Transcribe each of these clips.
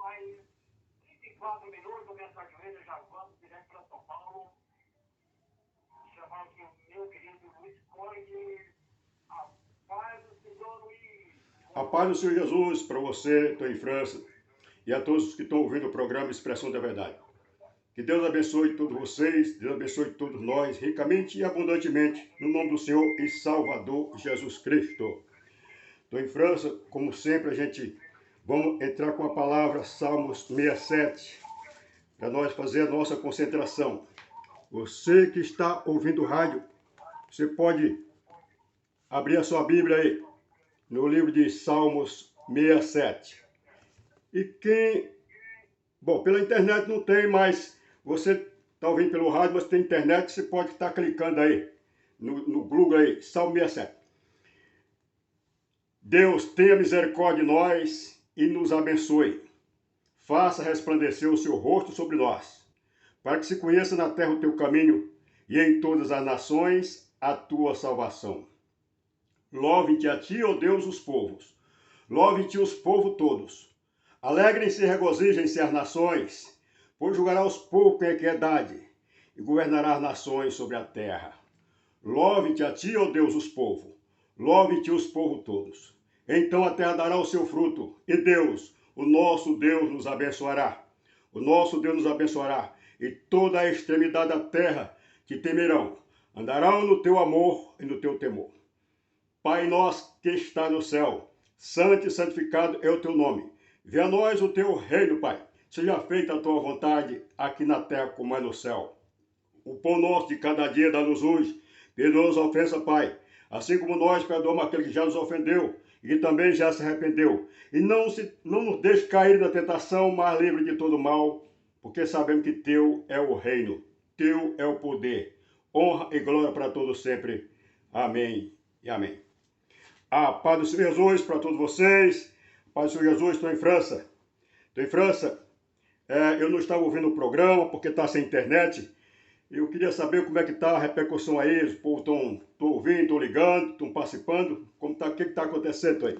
mais 34 minutos, eu me ajoelho, já vamos direto para São Paulo. Chamar aqui o meu querido Luiz Conde. A paz do Senhor Luiz. A paz do Senhor Jesus para você, estou em França, e a todos os que estão ouvindo o programa Expressão da Verdade. Que Deus abençoe todos vocês, Deus abençoe todos nós, ricamente e abundantemente, no nome do Senhor e Salvador Jesus Cristo. Estou em França, como sempre, vamos entrar com a palavra Salmos 67, para nós fazer a nossa concentração. Você que está ouvindo o rádio, você pode abrir a sua Bíblia aí, no livro de Salmos 67. E pela internet não tem, mas você está ouvindo pelo rádio, mas tem internet, você pode estar clicando aí, no Google aí, Salmo 67. Deus tenha misericórdia de nós e nos abençoe. Faça resplandecer o seu rosto sobre nós, para que se conheça na terra o teu caminho e em todas as nações a tua salvação. Louvem-te a ti, ó Deus, os povos. Louvem-te os povos todos. Alegrem-se e regozijem-se as nações, pois julgará os povos com equidade e governará as nações sobre a terra. Louve-te a ti, ó Deus, os povos. Louve-te os povos todos. Então a terra dará o seu fruto, e Deus, o nosso Deus, nos abençoará. O nosso Deus nos abençoará, e toda a extremidade da terra te temerão. Andarão no teu amor e no teu temor. Pai nosso que está no céu, santo e santificado é o teu nome. Venha a nós o teu reino, Pai. Seja feita a tua vontade, aqui na terra como é no céu. O pão nosso de cada dia dá-nos hoje. Perdoa-nos a ofensa, Pai, assim como nós perdoamos aquele que já nos ofendeu e que também já se arrependeu. E não nos deixe cair na tentação, mas livre de todo mal, porque sabemos que teu é o reino, teu é o poder, honra e glória para todos sempre. Amém e amém. A paz do Senhor Jesus para todos vocês. A paz do Senhor Jesus, estou em França. Estou em França. Eu não estava ouvindo o programa porque está sem internet. Eu queria saber como é que está a repercussão aí. Os povos estão ouvindo, estão ligando, estão participando. O que está acontecendo aí?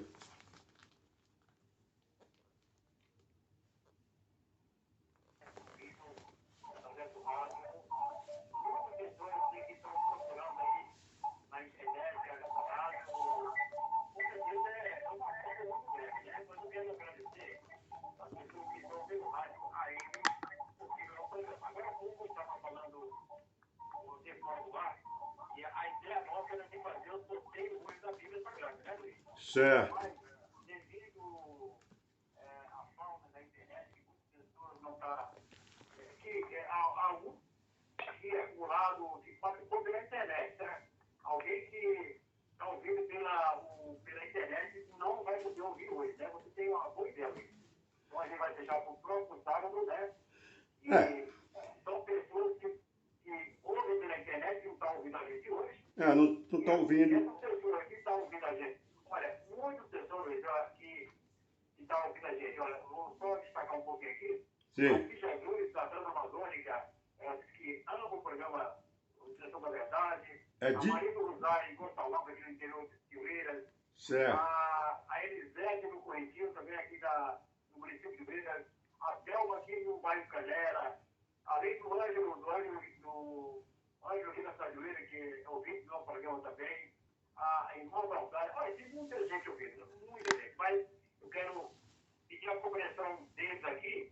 E a ideia nossa era de fazer o sorteio hoje da Bíblia Sagrada, né, Luiz? Certo. Mas, devido à falta da internet, que muitas pessoas não estão. Que é acumulado, que participou pela internet, né? Alguém que está ouvindo pela internet não vai poder ouvir hoje, né? Você tem uma boa ideia, Luiz. Então a gente vai deixar para o próximo sábado, né? E são pessoas que ouvem pela internet que não estão ouvindo a gente hoje. Não estão ouvindo. Essas pessoas que estão ouvindo a gente, olha, muitas pessoas que estão ouvindo a gente, olha, vou só destacar um pouquinho aqui. Sim. A Ficha Júris da Transamazônica, que ama o programa Expressão da Verdade. A Maria do Rosário em Gonçalves, aqui no interior de Silveiras. Certo. A Elisete no Correntinho, também aqui no município de Silveiras. A Thelma aqui no bairro Calhera. Além do Ângelo aqui na Sajoeira, que é ouvinte do nosso programa também. A irmã Valdária. Olha, tem muita gente ouvindo, muita gente. Mas eu quero pedir a compreensão deles aqui,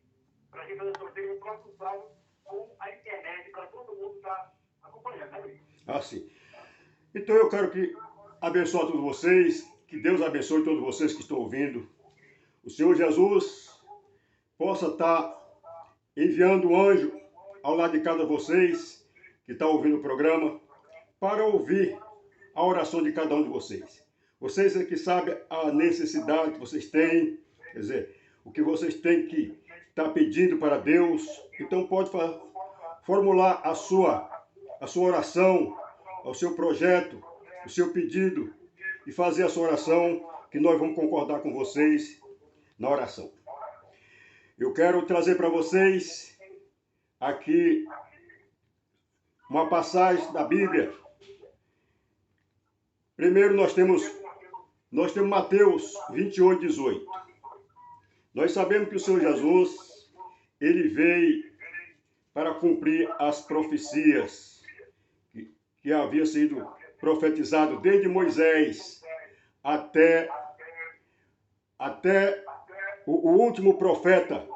para a gente fazer sorteio no próximo sábado com a internet, para todo mundo estar acompanhando, né, Luiz? Sim. Então eu quero que abençoe a todos vocês, que Deus abençoe todos vocês que estão ouvindo. O Senhor Jesus possa estar enviando um anjo ao lado de cada vocês que está ouvindo o programa, para ouvir a oração de cada um de vocês. Vocês é que sabem a necessidade que vocês têm, quer dizer, o que vocês têm que estar pedindo para Deus. Então pode formular a sua oração, o seu projeto, o seu pedido e fazer a sua oração, que nós vamos concordar com vocês na oração. Eu quero trazer para vocês aqui uma passagem da Bíblia. Primeiro nós temos Mateus 28, 18. Nós sabemos que o Senhor Jesus, ele veio para cumprir as profecias que havia sido profetizado desde Moisés até o último profeta,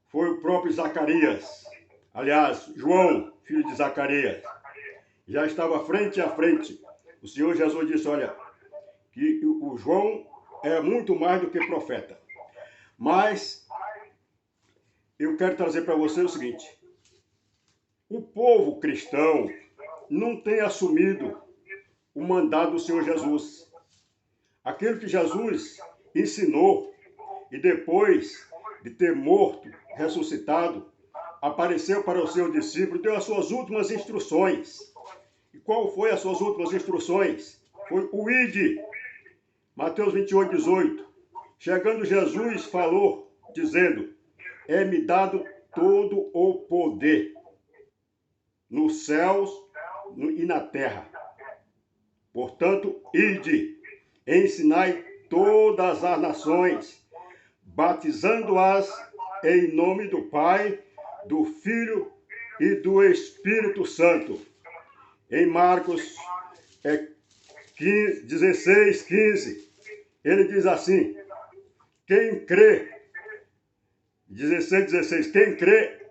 foi o próprio Zacarias. Aliás, João, filho de Zacarias, já estava frente a frente. O Senhor Jesus disse, olha, que o João é muito mais do que profeta. Mas eu quero trazer para você o seguinte, o povo cristão não tem assumido o mandato do Senhor Jesus. Aquilo que Jesus ensinou e depois de ter morto, ressuscitado, apareceu para os seus discípulos, deu as suas últimas instruções. E qual foi as suas últimas instruções? Foi o ide. Mateus 28, 18. Chegando Jesus falou, dizendo, é-me dado todo o poder nos céus e na terra. Portanto, ide, ensinai todas as nações, batizando-as em nome do Pai, do Filho e do Espírito Santo. Em Marcos 16, 15, ele diz assim, quem crê, 16, quem crê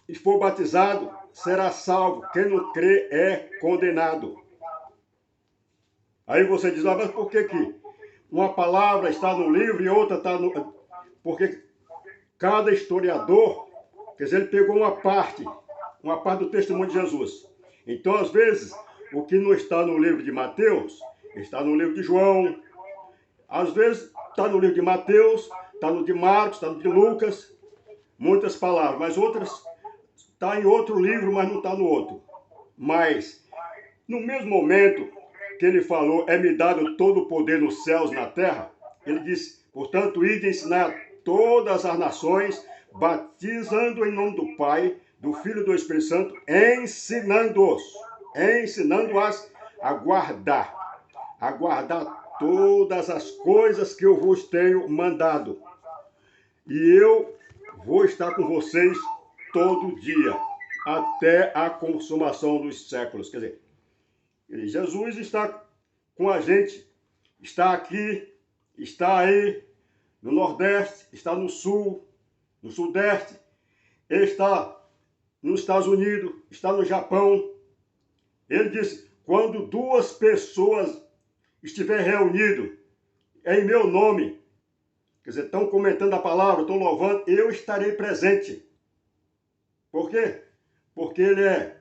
e for batizado será salvo, quem não crê é condenado. Aí você diz, mas por que uma palavra está no livro e outra está no... Porque cada historiador, quer dizer, ele pegou uma parte do testemunho de Jesus. Então, às vezes, o que não está no livro de Mateus, está no livro de João. Às vezes, está no livro de Mateus, está no de Marcos, está no de Lucas. Muitas palavras, mas outras está em outro livro, mas não está no outro. Mas, no mesmo momento que ele falou, é-me dado todo o poder nos céus e na terra, ele disse, portanto, ide ensinar todas as nações, batizando em nome do Pai, do Filho e do Espírito Santo, ensinando-as a guardar todas as coisas que eu vos tenho mandado. E eu vou estar com vocês todo dia, até a consumação dos séculos. Quer dizer, Jesus está com a gente, está aqui, está aí, no Nordeste, está no Sul, no Sudeste, está nos Estados Unidos, está no Japão. Ele disse, quando duas pessoas estiverem reunidas em meu nome, quer dizer, estão comentando a palavra, estão louvando, eu estarei presente. Por quê? Porque ele é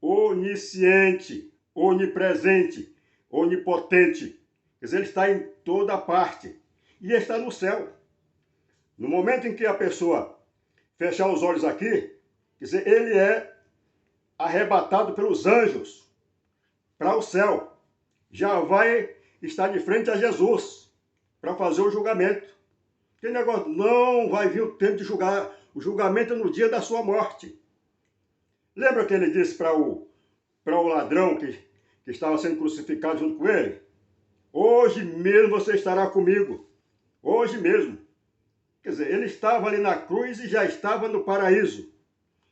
onisciente, onipresente, onipotente. Quer dizer, ele está em toda parte. E está no céu. No momento em que a pessoa fechar os olhos aqui, quer dizer, ele é arrebatado pelos anjos para o céu. Já vai estar de frente a Jesus para fazer o julgamento. Que negócio, não vai vir o tempo de julgar. O julgamento é no dia da sua morte. Lembra que ele disse para o ladrão que estava sendo crucificado junto com ele? Hoje mesmo você estará comigo. Hoje mesmo. Quer dizer, ele estava ali na cruz e já estava no paraíso.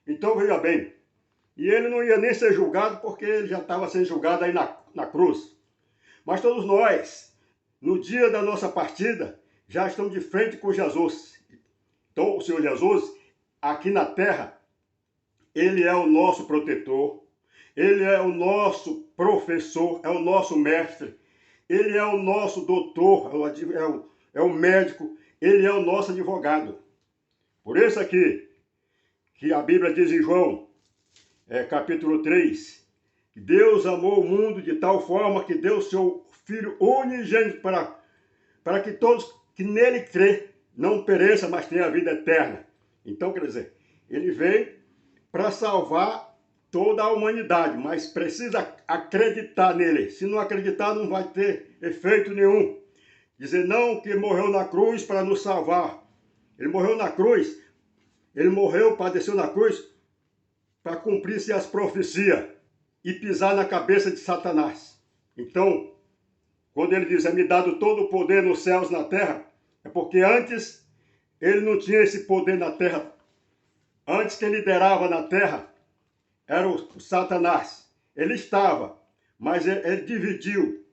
Então, veja bem, e ele não ia nem ser julgado porque ele já estava sendo julgado aí na cruz. Mas todos nós, no dia da nossa partida, já estamos de frente com Jesus. Então, o Senhor Jesus, aqui na terra, ele é o nosso protetor, ele é o nosso professor, é o nosso mestre, ele é o nosso doutor, é o médico, ele é o nosso advogado. Por isso aqui, que a Bíblia diz em João, capítulo 3, que Deus amou o mundo de tal forma que deu seu Filho unigênito para que todos que nele crê não pereçam, mas tenham a vida eterna. Então, quer dizer, ele veio para salvar toda a humanidade, mas precisa acreditar nele. Se não acreditar, não vai ter efeito nenhum. Dizer, não, que morreu na cruz para nos salvar. Ele morreu na cruz, ele morreu, padeceu na cruz, para cumprir-se as profecias e pisar na cabeça de Satanás. Então, quando ele diz, é-me dado todo o poder nos céus e na terra, É porque antes ele não tinha esse poder na terra. Antes quem liderava na terra era o Satanás. Ele estava, mas ele dividiu.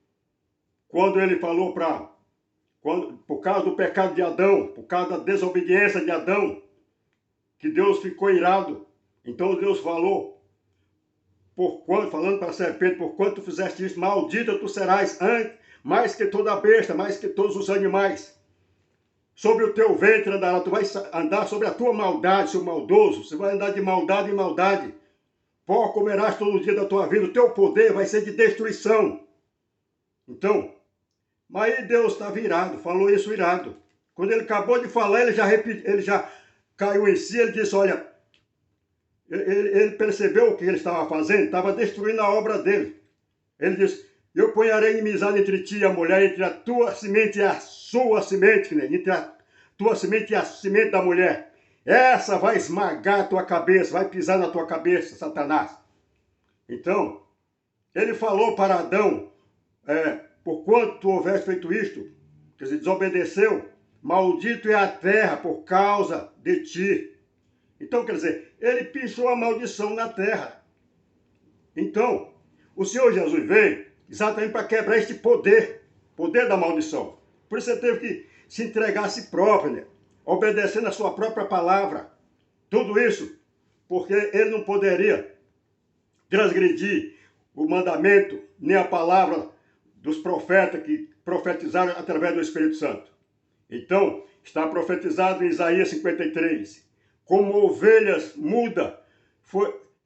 Quando ele falou por causa do pecado de Adão, por causa da desobediência de Adão, que Deus ficou irado. Então Deus falou, falando para a serpente, por quanto tu fizeste isso, maldita tu serás mais que toda besta, mais que todos os animais. Sobre o teu ventre andará, tu vais andar sobre a tua maldade, seu maldoso, você vai andar de maldade em maldade. Pó comerás todo dia da tua vida, o teu poder vai ser de destruição. Então, mas aí Deus estava irado, falou isso irado. Quando ele acabou de falar, ele já caiu em si, ele disse, olha, ele percebeu o que ele estava fazendo, estava destruindo a obra dele. Ele disse, eu ponharei inimizade entre ti e a mulher, entre a tua semente e a sua semente, né? Entre a tua semente e a semente da mulher. Essa vai esmagar a tua cabeça, vai pisar na tua cabeça, Satanás. Então, ele falou para Adão, por quanto tu houveste feito isto, quer dizer, desobedeceu, maldito é a terra por causa de ti. Então, quer dizer, ele pisou a maldição na terra. Então, o Senhor Jesus veio exatamente para quebrar este poder da maldição. Por isso ele teve que se entregar a si próprio, né? Obedecendo a sua própria palavra. Tudo isso porque ele não poderia transgredir o mandamento, nem a palavra dos profetas que profetizaram através do Espírito Santo. Então, está profetizado em Isaías 53. Como ovelhas muda,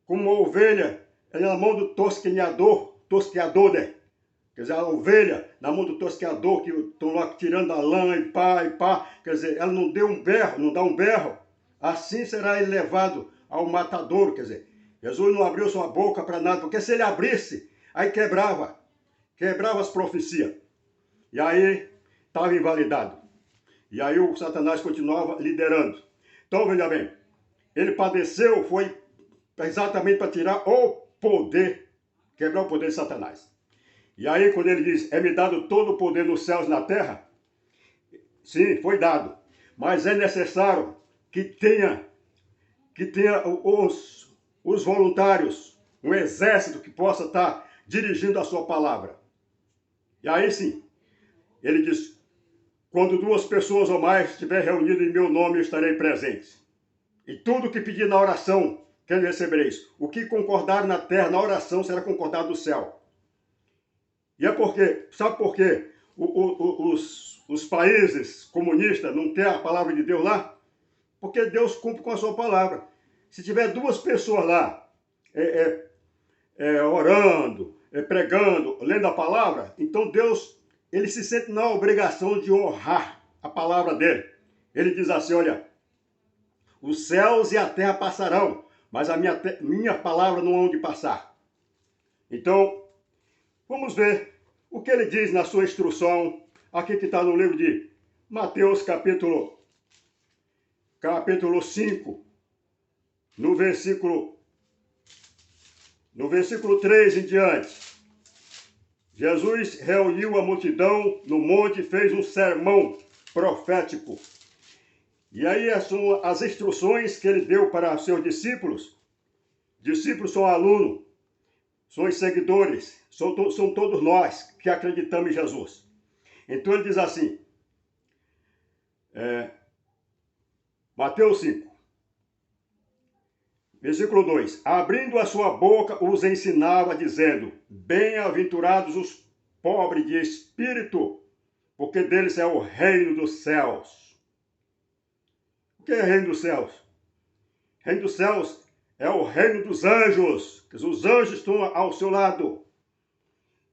como uma ovelha na mão do tosqueador, né? Quer dizer, a ovelha na mão do tosqueador, que estão lá tirando a lã e pá. Quer dizer, ela não deu um berro, não dá um berro. Assim será ele levado ao matadouro. Quer dizer, Jesus não abriu sua boca para nada, porque se ele abrisse, aí quebrava as profecias. E aí estava invalidado. E aí o Satanás continuava liderando. Então, veja bem, ele padeceu, foi exatamente para tirar o poder, quebrar o poder de Satanás. E aí, quando ele diz, é-me dado todo o poder nos céus e na terra, sim, foi dado. Mas é necessário que tenha os voluntários, um exército que possa estar dirigindo a sua palavra. E aí sim, ele diz, quando 2 pessoas ou mais estiver reunidas em meu nome, eu estarei presente. E tudo que pedir na oração, quem recebereis? O que concordar na terra, na oração, será concordado no céu. E é porque, sabe por quê? Os países comunistas não têm a palavra de Deus lá? Porque Deus cumpre com a sua palavra. Se tiver 2 pessoas lá, orando, pregando, lendo a palavra, então Deus, ele se sente na obrigação de honrar a palavra dele. Ele diz assim, olha, os céus e a terra passarão, mas a minha palavra não hão de passar. Então, vamos ver o que ele diz na sua instrução, aqui que está no livro de Mateus, capítulo 5, no versículo 3 em diante. Jesus reuniu a multidão no monte e fez um sermão profético. E aí são as instruções que ele deu para seus discípulos. Discípulos são alunos, são os seguidores, são todos nós que acreditamos em Jesus. Então ele diz assim, Mateus 5, versículo 2. Abrindo a sua boca, os ensinava, dizendo, bem-aventurados os pobres de espírito, porque deles é o reino dos céus. O que é o reino dos céus? O reino dos céus é o reino dos anjos, que os anjos estão ao seu lado.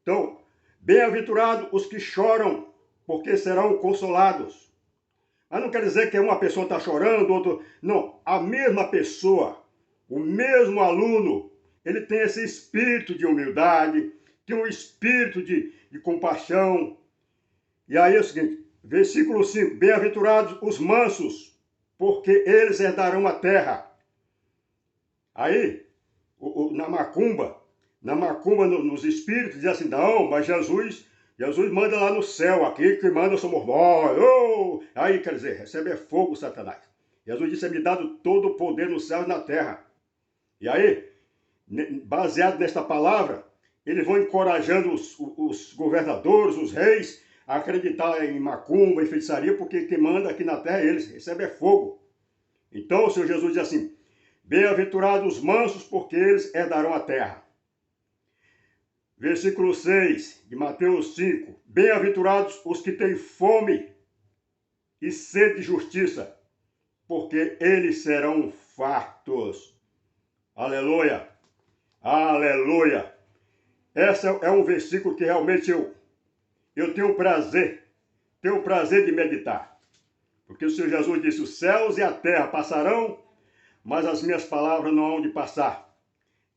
Então, bem-aventurados os que choram, porque serão consolados. Mas não quer dizer que uma pessoa está chorando, outro... Não, a mesma pessoa, o mesmo aluno, ele tem esse espírito de humildade, tem um espírito de compaixão. E aí é o seguinte, versículo 5, bem-aventurados os mansos, porque eles herdarão a terra. Aí, na macumba, nos espíritos, diz assim, não, mas Jesus Jesus manda lá no céu, aqui que manda somos nós. Oh! Aí, quer dizer, recebe fogo, Satanás. Jesus disse, é-me dado todo o poder no céu e na terra. E aí, baseado nesta palavra, eles vão encorajando os governadores, os reis, a acreditar em macumba, em feitiçaria, porque quem manda aqui na terra é eles, recebe fogo. Então o Senhor Jesus diz assim, bem-aventurados os mansos, porque eles herdarão a terra. Versículo 6 de Mateus 5, bem-aventurados os que têm fome e sede de justiça, porque eles serão fartos. Aleluia, aleluia. Esse é um versículo que realmente eu tenho prazer de meditar. Porque o Senhor Jesus disse, os céus e a terra passarão, mas as minhas palavras não hão de passar.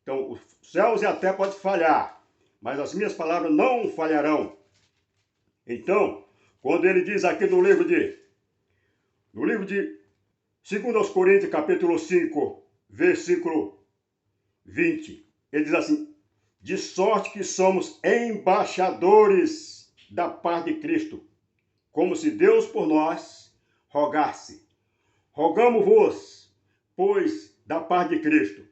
Então, os céus e a terra podem falhar, mas as minhas palavras não falharão. Então, quando ele diz aqui no livro de 2 Coríntios, capítulo 5, versículo 20, ele diz assim, de sorte que somos embaixadores da paz de Cristo, como se Deus por nós rogasse. Rogamo-vos, pois, da paz de Cristo,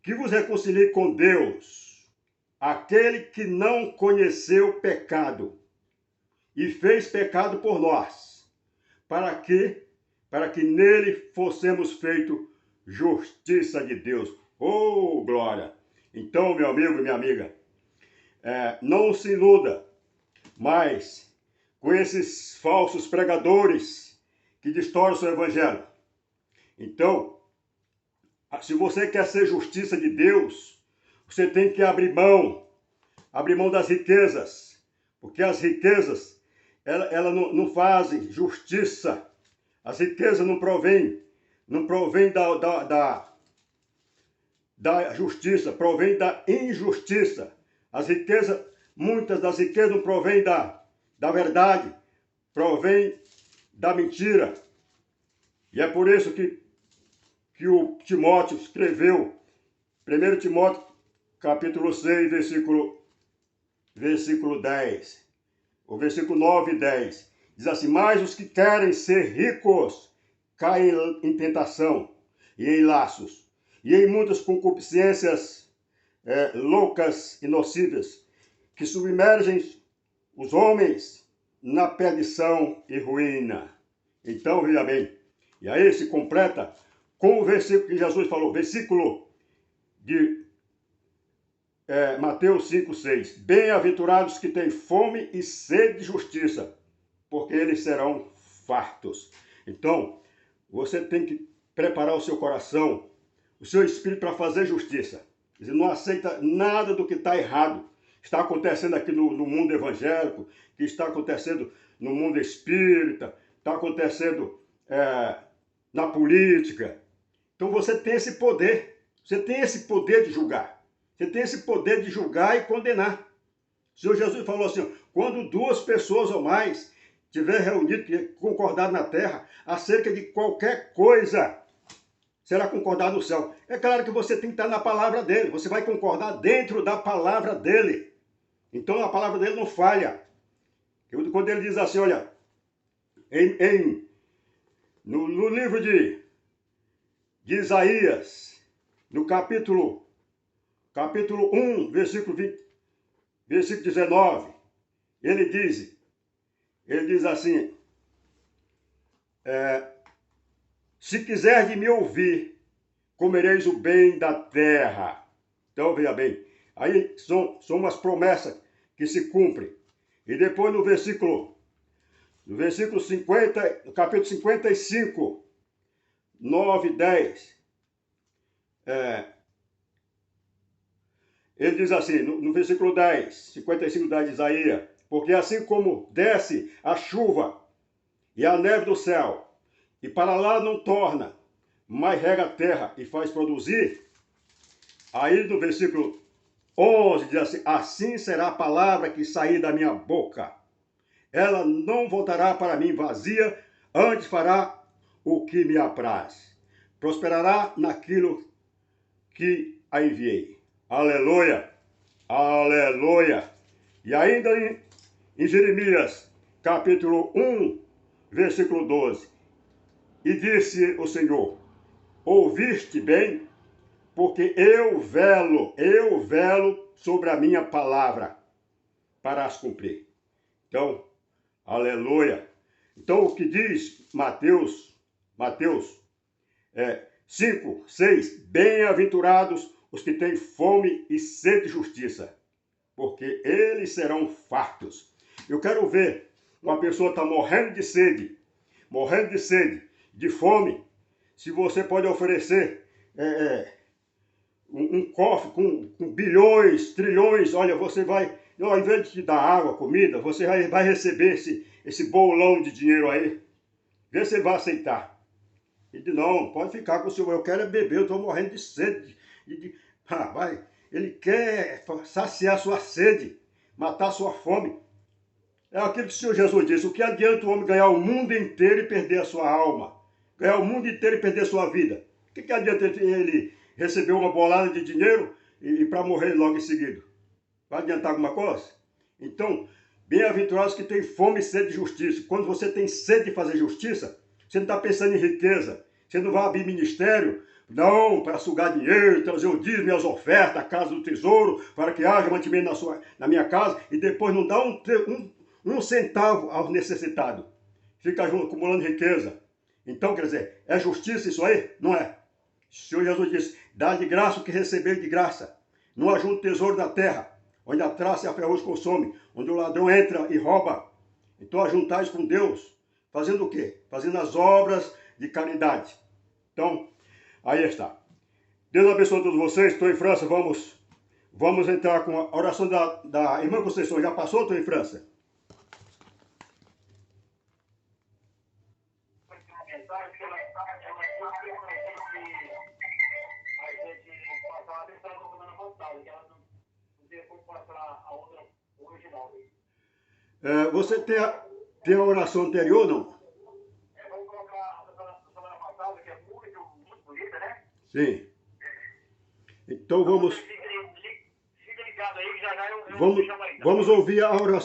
que vos reconcilie com Deus, aquele que não conheceu pecado, e fez pecado por nós, para que nele fossemos feitos justiça de Deus. Oh, glória! Então, meu amigo e minha amiga, não se iluda mais com esses falsos pregadores que distorcem o seu evangelho. Então, se você quer ser justiça de Deus, você tem que abrir mão das riquezas, porque as riquezas, ela não fazem justiça. As riquezas não provém da justiça, provém da injustiça. As riquezas, muitas das riquezas não provém da verdade, provém da mentira. E é por isso que o Timóteo escreveu, 1 Timóteo, capítulo 6, versículo 10, o versículo 9 e 10, diz assim, mas os que querem ser ricos caem em tentação e em laços, e em muitas concupiscências loucas e nocivas, que submergem os homens na perdição e ruína. Então, veja bem, e aí se completa com o versículo que Jesus falou, versículo de Mateus 5, 6. Bem-aventurados que têm fome e sede de justiça, porque eles serão fartos. Então, você tem que preparar o seu coração, o seu espírito para fazer justiça. Você não aceita nada do que está errado. Está acontecendo aqui no mundo evangélico, que está acontecendo no mundo espírita, está acontecendo na política. Então você tem esse poder. Você tem esse poder de julgar. Você tem esse poder de julgar e condenar. O Senhor Jesus falou assim, quando 2 pessoas ou mais tiver reunido, concordado na terra, acerca de qualquer coisa, será concordado no céu. É claro que você tem que estar na palavra dele. Você vai concordar dentro da palavra dele. Então a palavra dele não falha. Quando ele diz assim, olha, no livro de Isaías, no capítulo 1, versículo 19, ele diz assim, se quiser de me ouvir, comereis o bem da terra. Então, veja bem, aí são umas promessas que se cumprem. E depois no versículo 50, no capítulo 55, 9 e 10, ele diz assim, no versículo 10, 55, 10 de Isaías, porque assim como desce a chuva e a neve do céu, e para lá não torna, mas rega a terra e faz produzir, aí no versículo 11 diz assim, assim será a palavra que sair da minha boca. Ela não voltará para mim vazia, antes fará o que me apraz. Prosperará naquilo que a enviei. Aleluia! Aleluia! E ainda em Jeremias, capítulo 1, versículo 12. E disse o Senhor: ouviste bem, porque eu velo sobre a minha palavra para as cumprir. Então, aleluia. Então, o que diz Mateus 5, 6, bem-aventurados os que têm fome e sede de justiça, porque eles serão fartos. Eu quero ver uma pessoa está morrendo de sede, de fome, se você pode oferecer um cofre com bilhões, trilhões, olha, você vai, ao invés de te dar água, comida, você vai receber esse bolão de dinheiro aí, vê se ele vai aceitar. Ele diz, não, pode ficar com o senhor, eu quero é beber, eu estou morrendo de sede. Vai, ele quer saciar sua sede, matar sua fome. É aquilo que o Senhor Jesus disse, o que adianta o homem ganhar o mundo inteiro e perder a sua alma? Ganhar o mundo inteiro e perder a sua vida? O que adianta ele receber uma bolada de dinheiro e para morrer logo em seguida? Vai adiantar alguma coisa? Então, bem-aventurados que têm fome e sede de justiça. Quando você tem sede de fazer justiça, você não está pensando em riqueza. Você não vai abrir ministério, não, para sugar dinheiro, trazer o dízimo e as ofertas, a casa do tesouro, para que haja mantimento na minha casa, e depois não dá um centavo aos necessitados. Fica acumulando riqueza. Então, quer dizer, é justiça isso aí? Não é. O Senhor Jesus disse, dá de graça o que receber de graça. Não ajunte tesouro na terra, onde a traça e a ferrugem consome, onde o ladrão entra e rouba. Então, ajuntais com Deus, fazendo o quê? Fazendo as obras de caridade. Então, aí está. Deus abençoe todos vocês. Estou em França, vamos entrar com a oração da irmã Conceição. Já passou, estou em França? Você tem a oração anterior, não? Vamos colocar a semana passada, que é muito bonita, né? Sim. Então vamos... Fica ligado aí, já eu Vamos ouvir a oração.